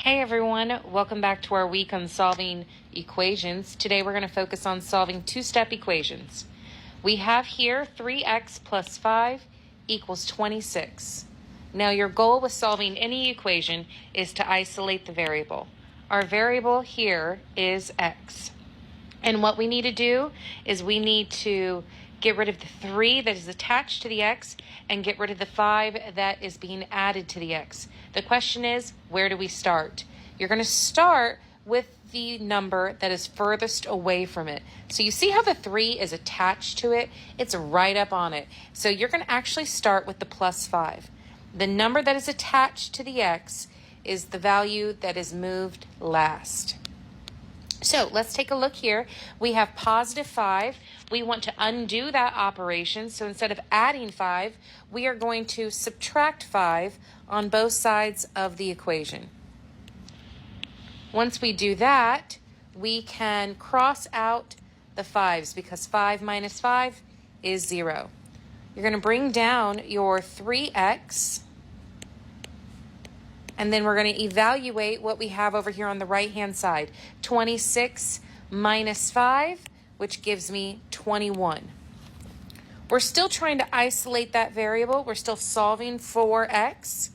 Hey everyone, welcome back to our week on solving equations. Today we're going to focus on solving two-step equations. We have here 3x plus 5 equals 26. Now your goal with solving any equation is to isolate the variable. Our variable here is x. And what we need to do is we need to get rid of the 3 that is attached to the x and get rid of the 5 that is being added to the x. The question is, where do we start? You're going to start with the number that is furthest away from it. So you see how the 3 is attached to it? It's right up on it. So you're going to actually start with the plus 5. The number that is attached to the x is the value that is moved last. So let's take a look here. We have positive 5. We want to undo that operation. So instead of adding 5, we are going to subtract 5 on both sides of the equation. Once we do that, we can cross out the 5's because 5 minus 5 is 0. You're going to bring down your 3x. And then we're going to evaluate what we have over here on the right-hand side. 26 minus 5, which gives me 21. We're still trying to isolate that variable. We're still solving for x.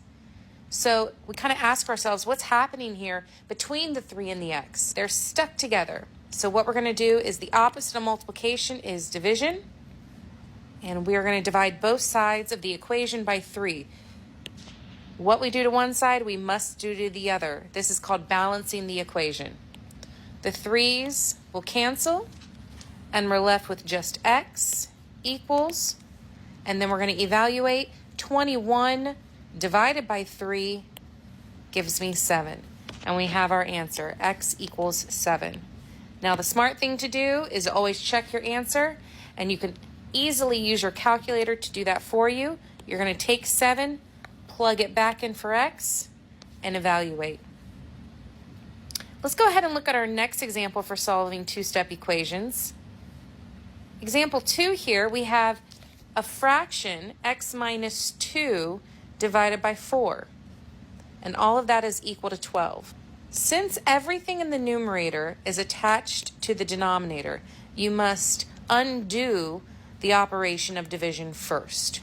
So we kind of ask ourselves, what's happening here between the 3 and the x? They're stuck together. So what we're going to do is the opposite of multiplication is division. And we are going to divide both sides of the equation by 3. What we do to one side, we must do to the other. This is called balancing the equation. The 3's will cancel, and we're left with just x equals, and then we're going to evaluate 21 divided by 3 gives me 7. And we have our answer, x equals 7. Now the smart thing to do is always check your answer, and you can easily use your calculator to do that for you. You're going to take 7, plug it back in for x, and evaluate. Let's go ahead and look at our next example for solving two-step equations. Example 2 here, we have a fraction, x minus 2 divided by 4. And all of that is equal to 12. Since everything in the numerator is attached to the denominator, you must undo the operation of division first.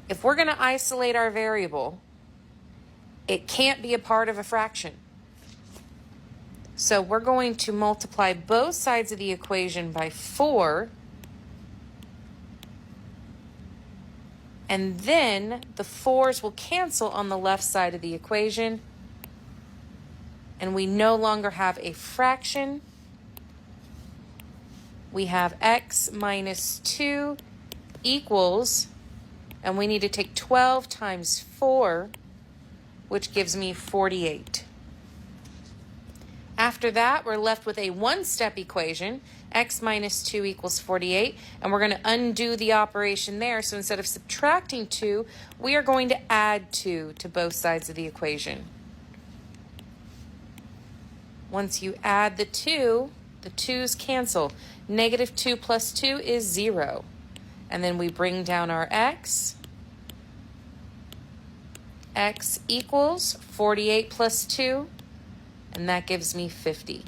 If we're going to isolate our variable, it can't be a part of a fraction. So we're going to multiply both sides of the equation by 4, and then the 4's will cancel on the left side of the equation, and we no longer have a fraction. We have x minus 2 equals, and we need to take 12 times 4, which gives me 48. After that, we're left with a one-step equation, x minus 2 equals 48, and we're going to undo the operation there. So instead of subtracting 2, we are going to add 2 to both sides of the equation. Once you add the 2's cancel. Negative 2 plus 2 is 0. And then we bring down our x. X equals 48 plus 2, and that gives me 50.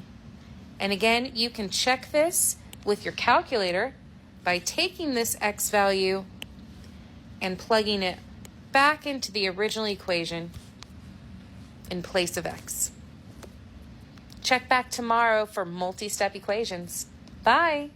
And again, you can check this with your calculator by taking this x value and plugging it back into the original equation in place of x. Check back tomorrow for multi-step equations. Bye!